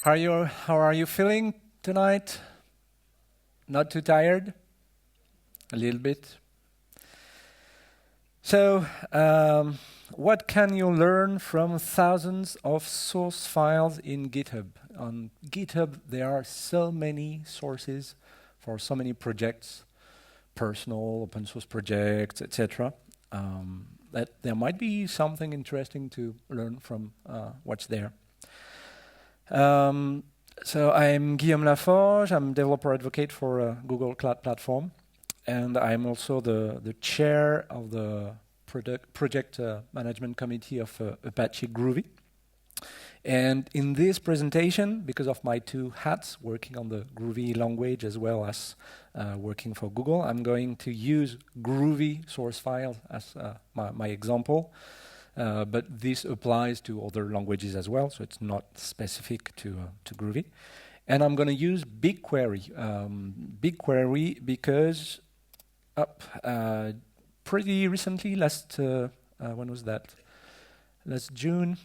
How are you feeling tonight? Not too tired? A little bit? So, what can you learn from thousands of source files in GitHub? On GitHub, there are so many sources for so many projects, personal, open source projects, etc. That there might be something interesting to learn from what's there. So I'm Guillaume Laforge. I'm developer advocate for Google Cloud Platform, and I'm also the chair of the project management committee of Apache Groovy. And in this presentation, because of my two hats, working on the Groovy language as well as working for Google, I'm going to use Groovy source files as my example. But this applies to other languages as well, so it's not specific to Groovy. And I'm going to use BigQuery. BigQuery because pretty recently, when was that? Last June,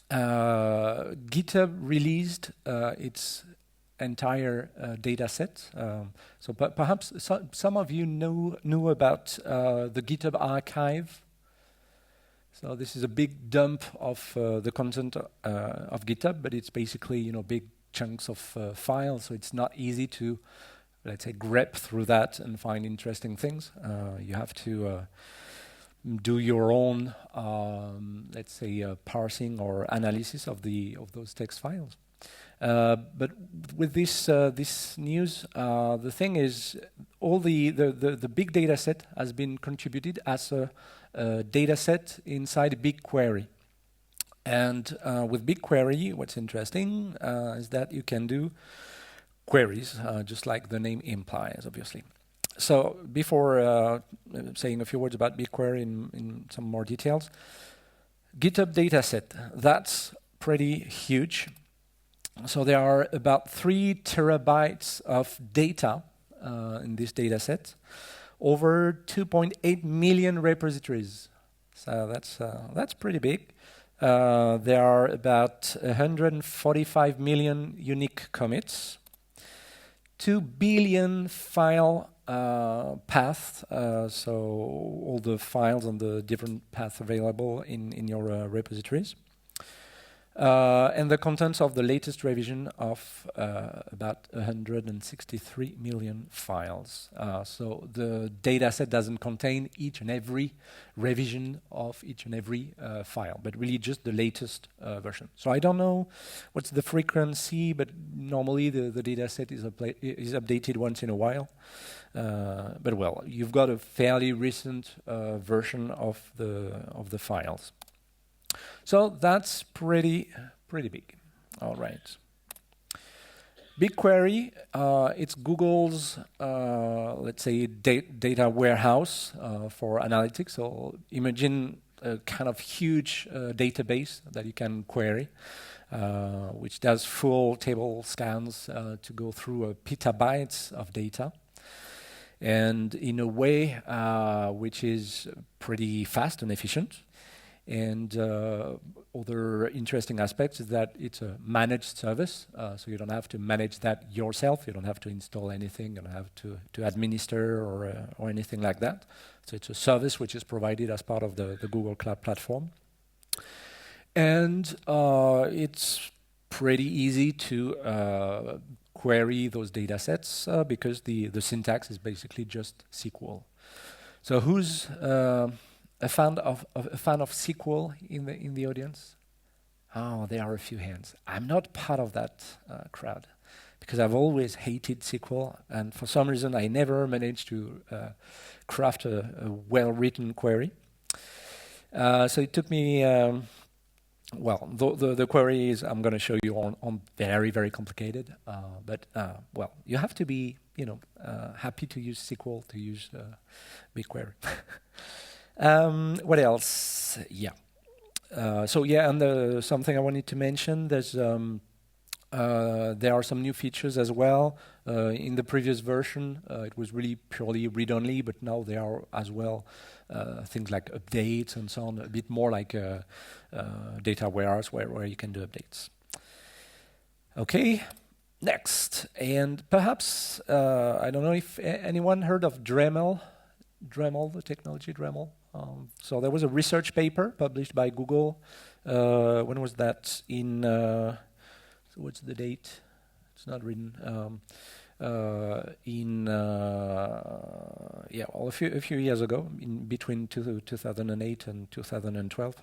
GitHub released its entire data set. So perhaps some of you knew about the Github Archive. So this is a big dump of the content of GitHub, but it's basically big chunks of files, so it's not easy to, let's say, grep through that and find interesting things. You have to do your own, let's say, parsing or analysis of those text files. But with this news, the thing is, all the big data set has been contributed as a data set inside BigQuery. And with BigQuery, what's interesting is that you can do queries, just like the name implies, obviously. So before saying a few words about BigQuery in some more details, GitHub dataset, that's pretty huge. So there are about 3 terabytes of data in this dataset, over 2.8 million repositories. So that's pretty big. There are about 145 million unique commits, 2 billion file paths, so all the files and the different paths available in your repositories. And the contents of the latest revision of about 163 million files. So the dataset doesn't contain each and every revision of each and every file, but really just the latest version. So I don't know what's the frequency, but normally the dataset is updated once in a while. But well, you've got a fairly recent version of the files. So that's pretty big. All right. BigQuery, it's Google's, let's say, data warehouse for analytics. So imagine a kind of huge database that you can query, which does full table scans to go through petabytes of data. And in a way which is pretty fast and efficient. And other interesting aspects is that it's a managed service, so you don't have to manage that yourself. You don't have to install anything. You don't have to administer or anything like that. So it's a service which is provided as part of the Google Cloud Platform. And it's pretty easy to query those data sets because the syntax is basically just SQL. So who's a fan of SQL in the audience? Oh, there are a few hands. I'm not part of that crowd because I've always hated SQL, and for some reason I never managed to craft a well-written query. So it took me. Well, the queries I'm going to show you on very, very complicated. But well, you have to be happy to use SQL to use BigQuery. What else? Yeah. So yeah, and something I wanted to mention, there are some new features as well. In the previous version, it was really purely read-only, but now there are as well things like updates and so on, a bit more like a data warehouse where you can do updates. Okay, next. And perhaps, I don't know if anyone heard of Dremel, the technology Dremel. So there was a research paper published by Google. When was that? So what's the date? It's not written. A few years ago, in between 2008 and 2012,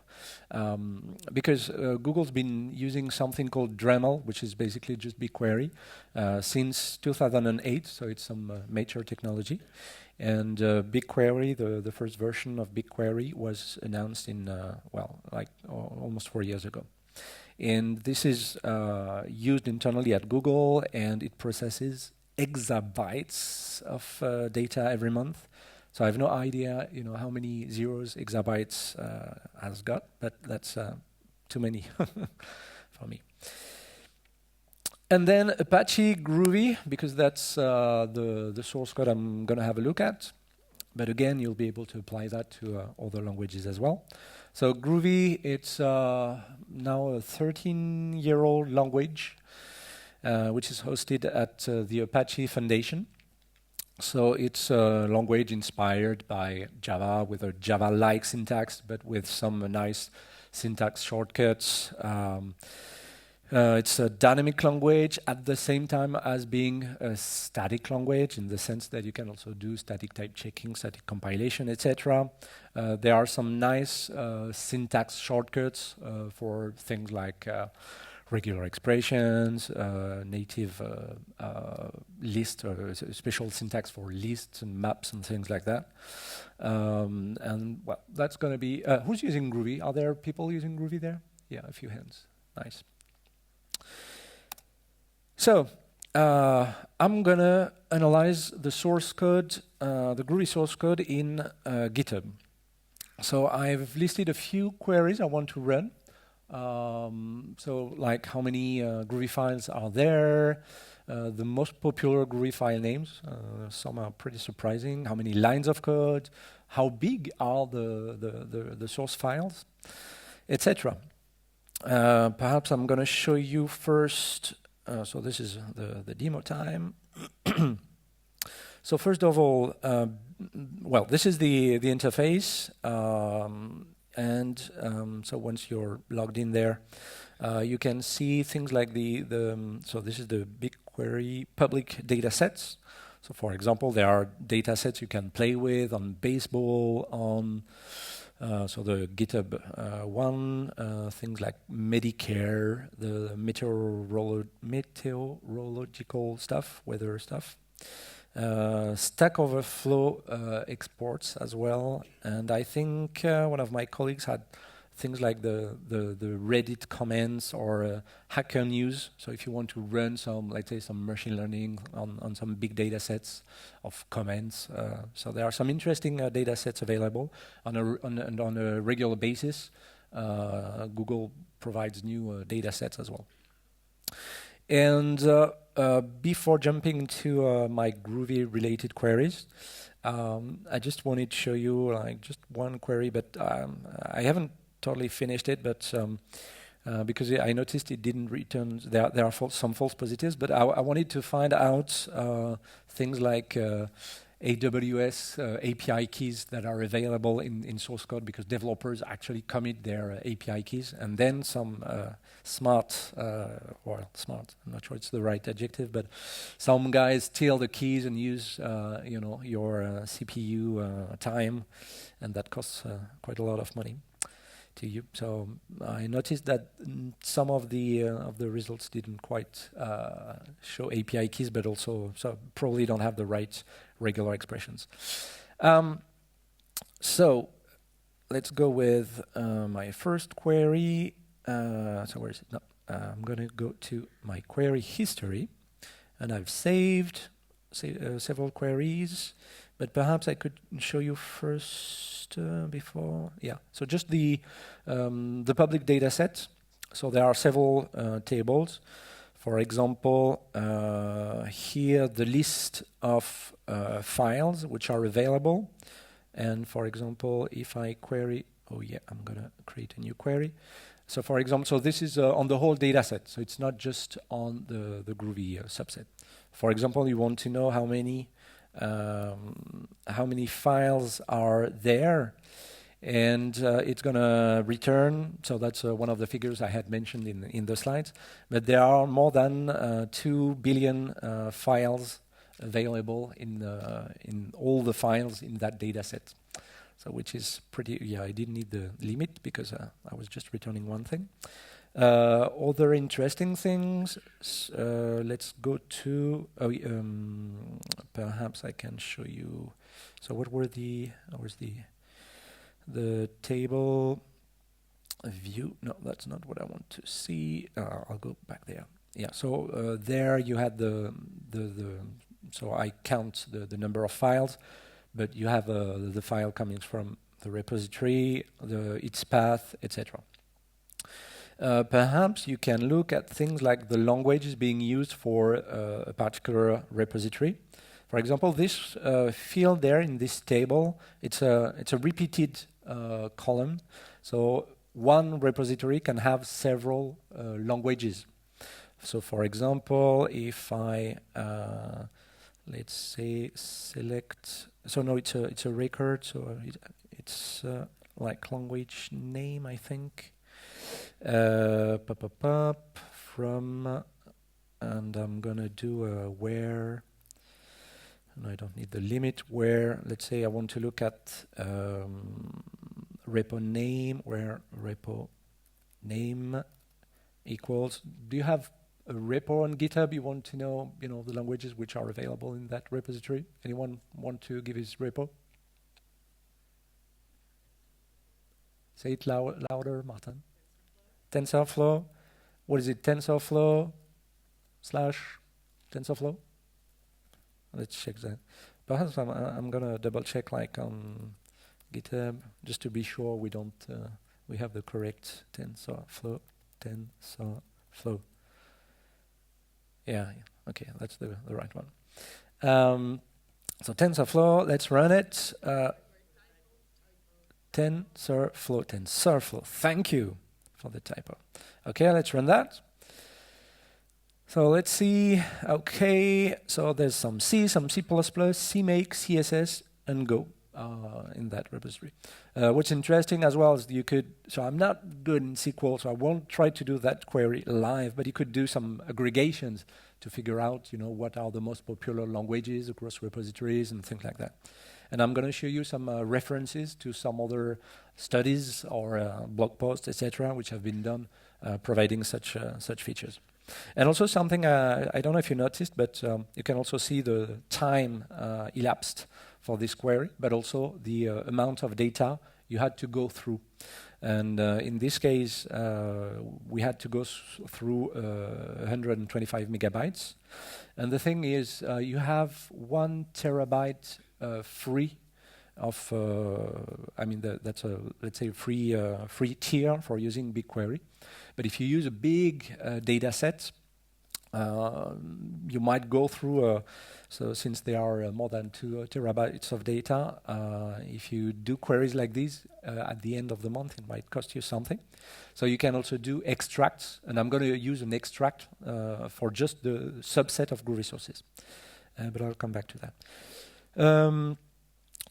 because Google's been using something called Dremel, which is basically just BigQuery, since 2008. So it's some mature technology, and BigQuery, the first version of BigQuery, was announced in almost 4 years ago. And this is used internally at Google, and it processes exabytes of data every month. So I have no idea, how many zeros exabytes has got, but that's too many for me. And then Apache Groovy, because that's the source code I'm going to have a look at. But again, you'll be able to apply that to other languages as well. So Groovy, it's now a 13-year-old language, which is hosted at the Apache Foundation. So it's a language inspired by Java with a Java-like syntax, but with some nice syntax shortcuts. It's a dynamic language at the same time as being a static language, in the sense that you can also do static type checking, static compilation, etc. There are some nice syntax shortcuts for things like regular expressions, native list, or special syntax for lists and maps and things like that. And well, that's going to be... who's using Groovy? Are there people using Groovy there? Yeah, a few hands. Nice. So, I'm going to analyze the source code, the Groovy source code in GitHub. So I've listed a few queries I want to run. So like how many Groovy files are there, the most popular Groovy file names, some are pretty surprising, how many lines of code, how big are the source files, etc. Perhaps I'm going to show you first. So this is the demo time. So first of all, well, this is the interface, so once you're logged in there, you can see things like so this is the BigQuery public data sets. So for example, there are data sets you can play with on baseball, on so the GitHub one, things like Medicare, the meteorological stuff, weather stuff, Stack Overflow exports as well, and I think one of my colleagues had things like the Reddit comments or Hacker News. So if you want to run some, let's say, some machine learning on some big data sets of comments, so there are some interesting data sets available on a regular basis. Google provides new data sets as well. And before jumping into my Groovy related queries, I just wanted to show you just one query, but I haven't totally finished it, but because I noticed it didn't return, there are some false positives, but I wanted to find out things like AWS API keys that are available in source code, because developers actually commit their API keys, and then some smart, I'm not sure it's the right adjective, but some guys steal the keys and use your CPU time, and that costs quite a lot of money to you. So I noticed that some of the results didn't quite show API keys, but also so probably don't have the right regular expressions. So let's go with my first query. So where is it? No, I'm going to go to my query history, and I've saved several queries, but perhaps I could show you first before. Yeah, so just the public data set. So there are several tables. For example, here the list of files which are available. And for example, if I query, I'm going to create a new query. So for example, so this is on the whole data set, so it's not just on the Groovy subset. For example, you want to know how many files are there, and it's going to return, so that's one of the figures I had mentioned in the slides, but there are more than 2 billion files available in all the files in that data set. So which is pretty, yeah, I didn't need the limit because I was just returning one thing. Other interesting things, let's go to, perhaps I can show you, so what were where's the table view? No, that's not what I want to see. I'll go back there. Yeah, so there you had so I count the number of files, but you have the file coming from the repository, its path, etc. Perhaps you can look at things like the languages being used for a particular repository. For example, this field there in this table, it's a repeated column. So one repository can have several languages. So for example, if I let's say select, so no, it's a record, so it's like language name, I think. From, and I'm gonna do where, no, I don't need the limit, where, let's say I want to look at repo name, where repo name equals, do you have a repo on GitHub? You want to know, the languages which are available in that repository? Anyone want to give his repo? Say it louder, Martin. TensorFlow. What is it? TensorFlow / TensorFlow? Let's check that. Perhaps I'm gonna double check like on GitHub just to be sure we don't we have the correct TensorFlow. Yeah, okay, that's the right one. So TensorFlow, let's run it. TensorFlow. Thank you for the typo. Okay, let's run that. So let's see. Okay, so there's some C, some C++, CMake, CSS, and Go in that repository. What's interesting as well is you could, so I'm not good in SQL, so I won't try to do that query live, but you could do some aggregations to figure out, what are the most popular languages across repositories and things like that. And I'm going to show you some references to some other studies or blog posts, etc., which have been done providing such features. And also something, I don't know if you noticed, but you can also see the time elapsed for this query, but also the amount of data you had to go through. And in this case, we had to go through 125 megabytes. And the thing is, you have 1 terabyte free of, that's a, let's say, free tier for using BigQuery. But if you use a big data set, you might go through, so since there are more than 2 terabytes of data, if you do queries like these, at the end of the month, it might cost you something. So you can also do extracts, and I'm going to use an extract for just the subset of Groovy sources. But I'll come back to that.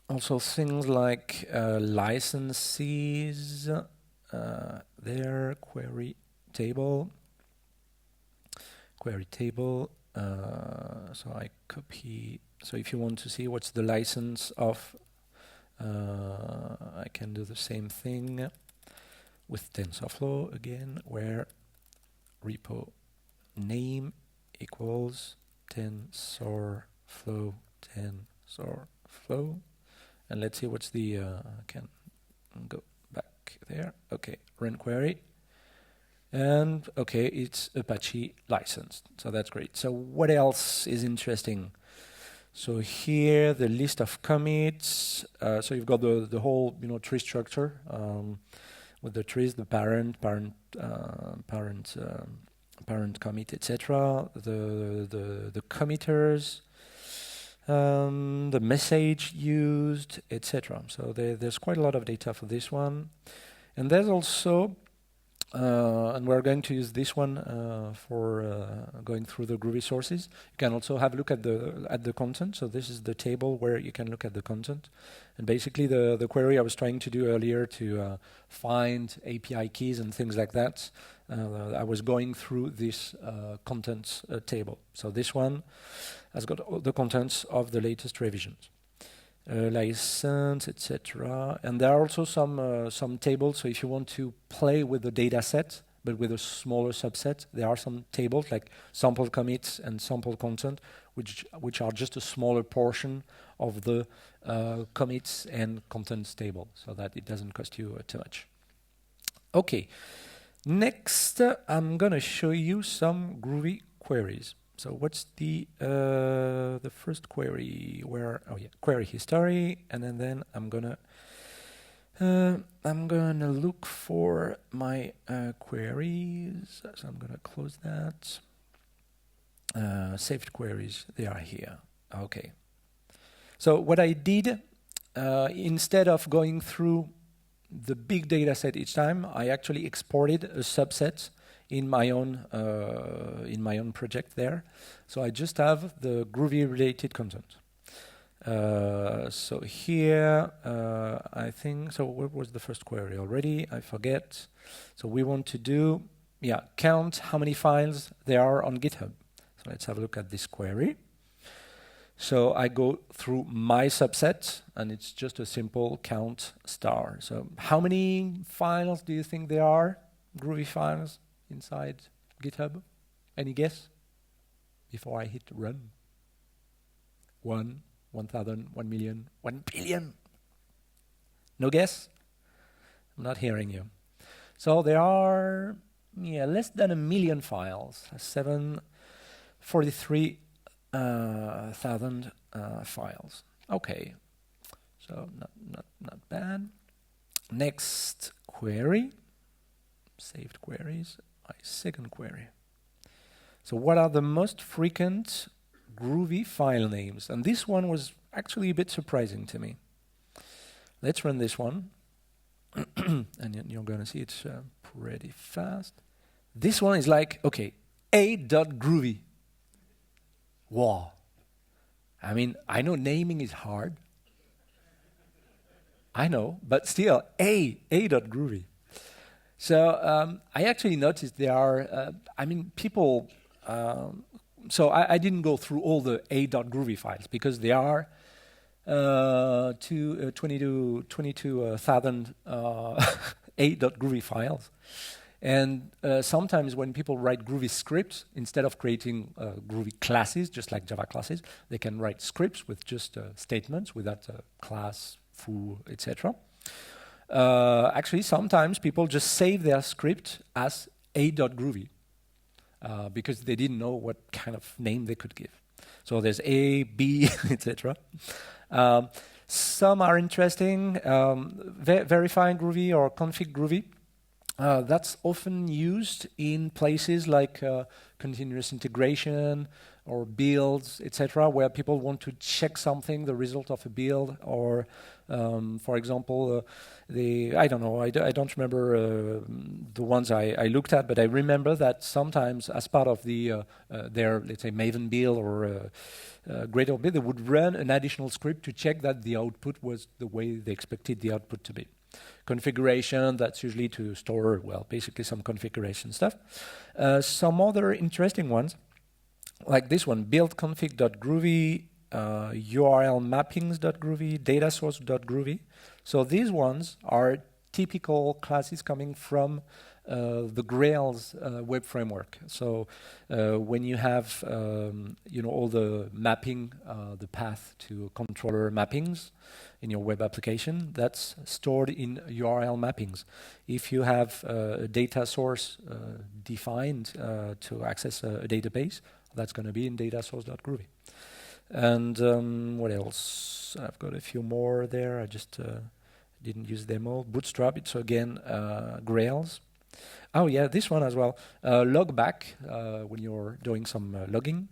Also things like licenses, their query table. So I copy. So if you want to see what's the license of, I can do the same thing with TensorFlow again, where repo name equals TensorFlow. And let's see what's the, I can go back there. Okay, run query. And okay, it's Apache licensed, so that's great. So what else is interesting? So here, the list of commits. So you've got the whole tree structure with the trees, the parent commit, etc. The committers, the message used, etc. So there's quite a lot of data for this one, and there's also And we're going to use this one for going through the Groovy sources. You can also have a look at the content. So this is the table where you can look at the content. And basically the query I was trying to do earlier to find API keys and things like that, I was going through this contents table. So this one has got all the contents of the latest revisions. License, etc. And there are also some tables. So if you want to play with the data set, but with a smaller subset, there are some tables like sample commits and sample content, which are just a smaller portion of the commits and contents table, so that it doesn't cost you too much. Okay, next I'm gonna show you some Groovy queries. So what's the first query? Where? Oh yeah, query history, and then I'm gonna look for my queries. So I'm gonna close that. Saved queries, they are here. Okay. So what I did, instead of going through the big data set each time, I actually exported a subset in my own project there. So I just have the Groovy related content. So here, I think, so what was the first query already? I forget. So we want to do, count how many files there are on GitHub. So let's have a look at this query. So I go through my subset, and it's just a simple count star. So how many files do you think there are, Groovy files, inside GitHub? Any guess? Before I hit run. 1, 1,000, 1 million, 1 billion. No guess? I'm not hearing you. So there are less than 1 million files, 743,000 files. Okay, so not bad. Next query, saved queries. My second query. So what are the most frequent Groovy file names? And this one was actually a bit surprising to me. Let's run this one. And you're going to see it's pretty fast. This one is like, okay, a.groovy. Wow. I mean, I know naming is hard. I know, but still, a.groovy. So I actually noticed there are, people, so I didn't go through all the a.groovy files because there are 22,000 a.groovy files. And sometimes when people write Groovy scripts, instead of creating Groovy classes, just like Java classes, they can write scripts with just statements without class, foo, etc. Actually, sometimes people just save their script as a.groovy because they didn't know what kind of name they could give. So there's A, B, etc. Some are interesting. Verifying Groovy or config Groovy. That's often used in places like continuous integration or builds, etc., where people want to check something, the result of a build, or, for example, I don't know, I don't remember the ones I looked at, but I remember that sometimes as part of their, let's say, Maven build or Gradle build, they would run an additional script to check that the output was the way they expected the output to be. Configuration, that's usually to store, well, basically some configuration stuff. Some other interesting ones, like this one, build-config.groovy, URL mappings.groovy, data source.groovy. So these ones are typical classes coming from the Grails web framework. So when you have all the mapping, the path to controller mappings in your web application, that's stored in URL mappings. If you have a data source defined to access a database, that's going to be in data source.groovy. And what else? I've got a few more there. I just didn't use them all. Bootstrap, it's again Grails. Oh yeah, this one as well. Logback, when you're doing some logging.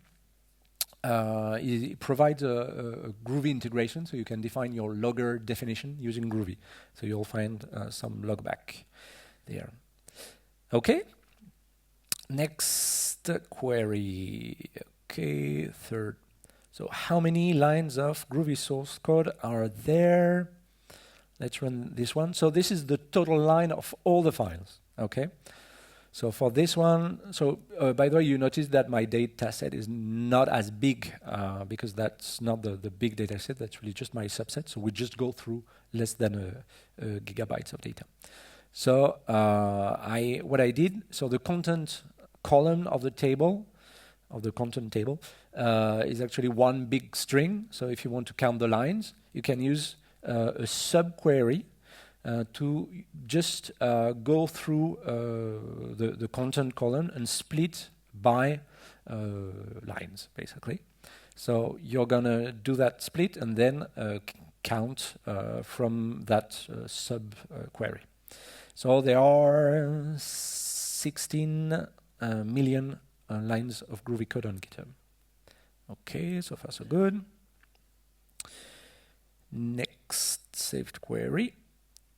It provides a Groovy integration, so you can define your logger definition using Groovy. So you'll find some logback there. Okay. Next query. Okay, third. So how many lines of Groovy source code are there? Let's run this one. So this is the total line of all the files. Okay. So for this one, so by the way, you notice that my data set is not as big because that's not the big data set. That's really just my subset. So we just go through less than a gigabytes of data. So what I did, so the content column of the table, of the content table, is actually one big string. So if you want to count the lines, you can use a subquery to just go through the content column and split by lines, basically. So you're gonna do that split and then count from that subquery. So there are 16 million lines of Groovy code on GitHub. Okay, so far so good. Next saved query.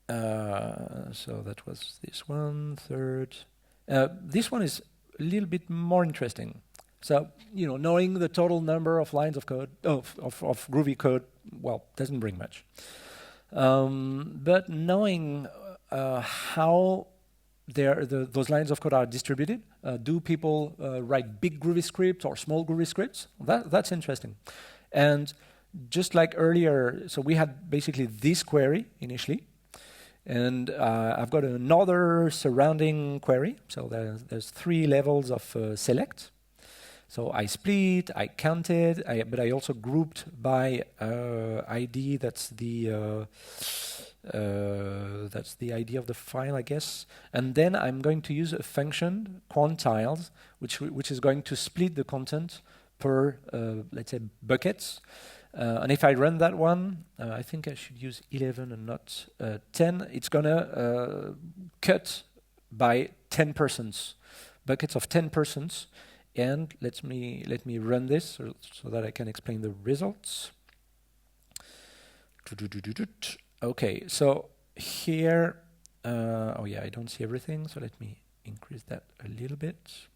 So that was this one, third. This one is a little bit more interesting. So, you know, knowing the total number of lines of code, of Groovy code, well, doesn't bring much. But knowing how those lines of code are distributed, do people write big Groovy scripts or small Groovy scripts? That's interesting. And just like earlier, so we had basically this query initially. And I've got another surrounding query. So there's 3 levels of select. So I split, I counted, but I also grouped by ID. That's the ID of the file, I guess. And then I'm going to use a function, quantiles, which is going to split the content per, let's say, buckets. And if I run that one, I think I should use 11 and not 10. It's gonna cut by 10%, buckets of 10%. And let me run this so that I can explain the results. Okay, so here, oh yeah, I don't see everything. So let me increase that a little bit.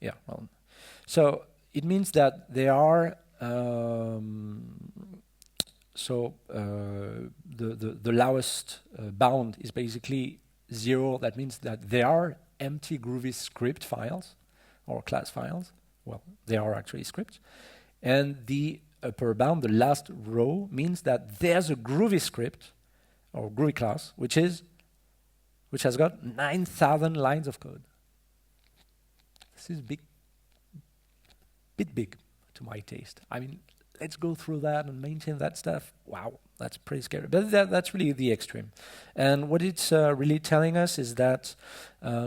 Yeah, well, so it means that there are the lowest bound is basically 0. That means that there are empty Groovy script files or class files. Well, they are actually scripts. And the upper bound, the last row, means that there's a Groovy script or Groovy class which has got 9,000 lines of code. This is bit big to my taste. I mean, let's go through that and maintain that stuff. Wow, that's pretty scary. But that's really the extreme. And what it's really telling us is that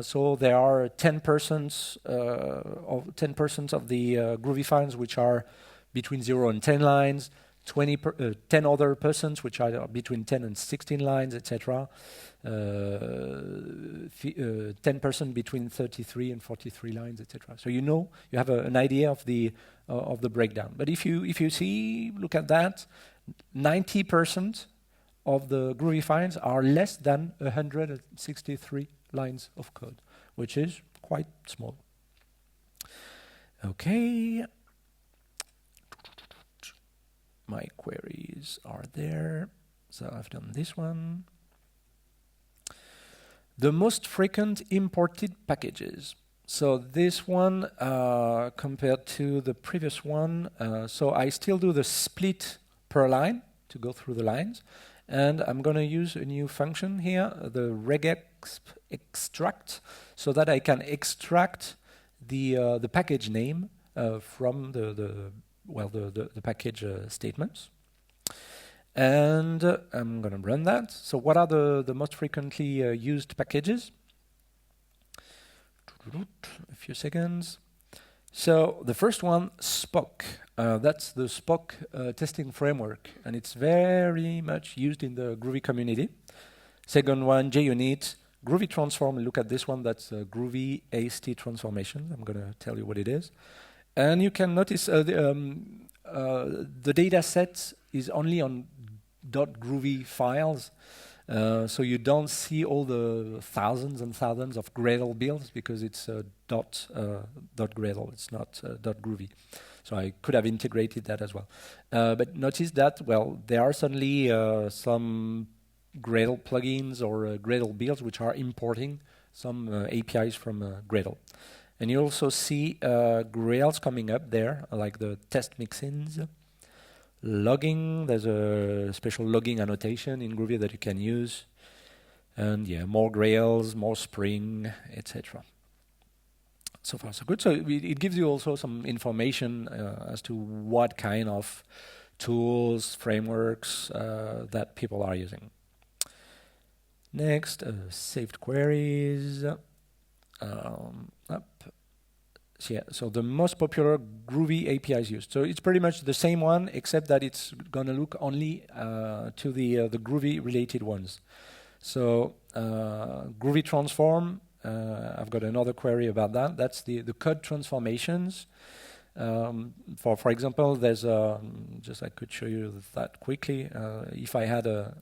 so there are 10% of the Groovy files which are between 0 and 10 lines, 10 other percents which are between 10 and 16 lines, etc. 10% between 33 and 43 lines, etc. So you have an idea of the breakdown. But if you look at that, 90% of the Groovy files are less than 163 lines of code, which is quite small. Okay. My queries are there. So I've done this one. The most frequent imported packages. So this one compared to the previous one, so I still do the split per line to go through the lines. And I'm going to use a new function here, the regextract, so that I can extract the package name from the package statements. And I'm going to run that. So what are the most frequently used packages? A few seconds. So the first one, Spock. That's the Spock testing framework, and it's very much used in the Groovy community. Second one, JUnit. Groovy transform. Look at this one. That's Groovy AST transformation. I'm going to tell you what it is. And you can notice the data set is only on .groovy files. So you don't see all the thousands and thousands of Gradle builds because it's dot Gradle, it's not dot Groovy. So I could have integrated that as well. But notice that, well, there are suddenly some Gradle plugins or Gradle builds which are importing some APIs from Gradle. And you also see Grails coming up there, like the test mixins. Logging, there's a special logging annotation in Groovy that you can use. And yeah, more Grails, more Spring, etc. So far, so good. So it gives you also some information as to what kind of tools, frameworks that people are using. Next, saved queries. So the most popular Groovy APIs used. So it's pretty much the same one, except that it's going to look only to the Groovy related ones. So Groovy transform. I've got another query about that. That's the code transformations. For example, there's just I could show you that quickly. If I had a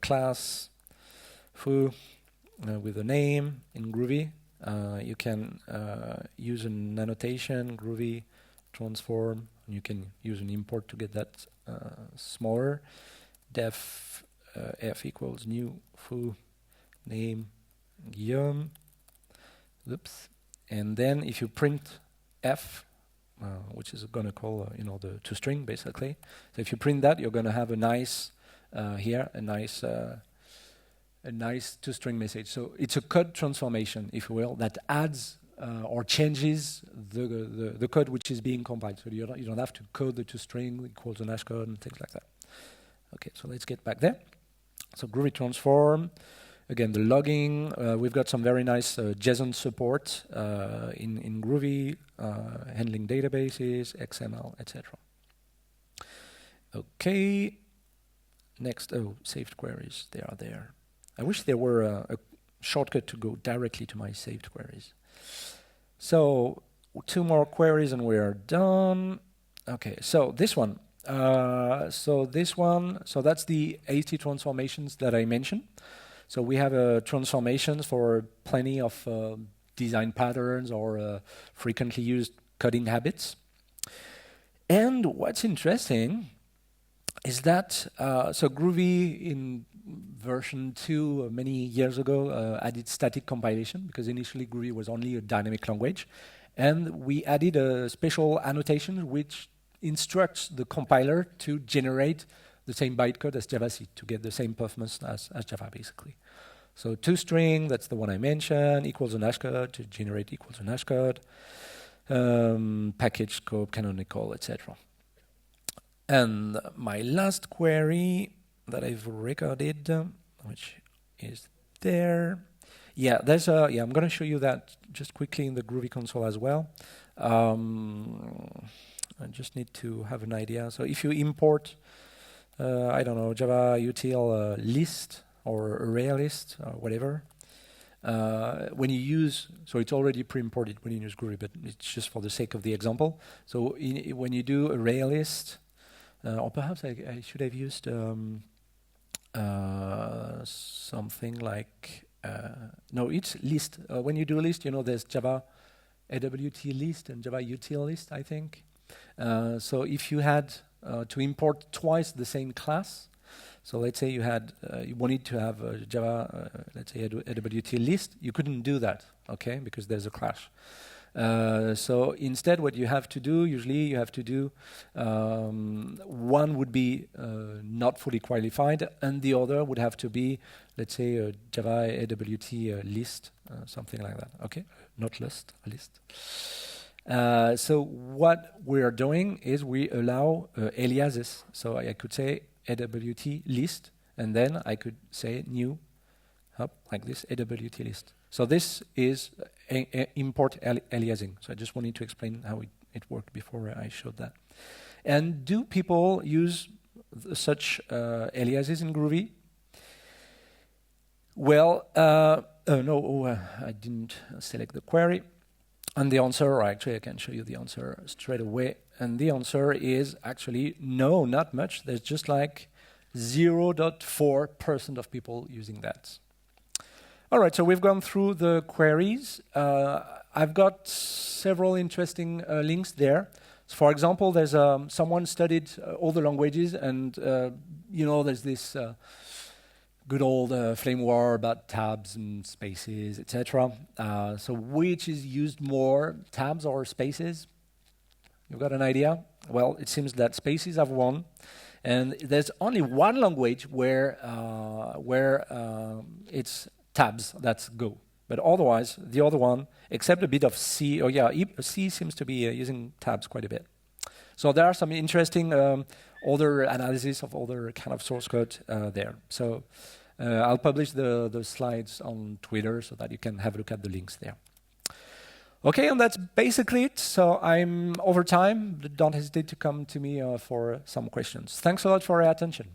class foo with a name in Groovy. You can use an annotation, Groovy transform, and you can use an import to get that smaller. Def f equals new foo name Guillaume. Oops. And then if you print f, which is going to call the toString basically. So if you print that, you're going to have a nice here a nice toString message. So it's a code transformation, if you will, that adds or changes the code which is being compiled. So you don't have to code the toString equals an hash code and things like that. Okay, so let's get back there. So Groovy transform. Again, the logging. We've got some very nice JSON support in Groovy, handling databases, XML, etc. Okay. Next, saved queries. They are there. I wish there were a shortcut to go directly to my saved queries. So 2 more queries and we are done. Okay, so this one. So that's the 80 transformations that I mentioned. So we have transformations for plenty of design patterns or frequently used coding habits. And what's interesting is that so Groovy in version 2 many years ago added static compilation because initially Groovy was only a dynamic language, and we added a special annotation which instructs the compiler to generate the same bytecode as JavaC to get the same performance as Java basically. So toString, that's the one I mentioned, equals an hash code to generate equals an hash code, package, scope, canonical, etc. And my last query that I've recorded, which is there. Yeah, there's I'm going to show you that just quickly in the Groovy console as well. I just need to have an idea. So if you import, I don't know, Java util list or array list or whatever, when you use, so it's already pre-imported when you use Groovy, but it's just for the sake of the example. So when you do array list, or perhaps I should have used something like, no, it's list. When you do a list, there's Java AWT list and Java util list, I think. So if you had to import twice the same class, so let's say you wanted to have a Java, let's say AWT list, you couldn't do that, okay, because there's a clash. So instead, what you have to do, usually you have to do, one would be not fully qualified, and the other would have to be, let's say, a Java AWT list, something like that. Okay, not list, a list. So what we are doing is we allow aliases. So I could say AWT list, and then I could say new, like this, AWT list. So this is import aliasing. So I just wanted to explain how it worked before I showed that. And do people use such aliases in Groovy? Well, no, I didn't select the query. And the answer, or actually I can show you the answer straight away. And the answer is actually no, not much. There's just like 0.4% of people using that. All right, so we've gone through the queries. I've got several interesting links there. So for example, there's someone studied all the languages, and you know, there's this good old flame war about tabs and spaces, etc. So which is used more, tabs or spaces? You've got an idea? Well, it seems that spaces have won, and there's only one language where it's tabs, that's Go. But otherwise, the other one, except a bit of C, C seems to be using tabs quite a bit. So there are some interesting other analysis of other kind of source code there. So I'll publish the slides on Twitter so that you can have a look at the links there. Okay, and that's basically it. So I'm over time. Don't hesitate to come to me for some questions. Thanks a lot for your attention.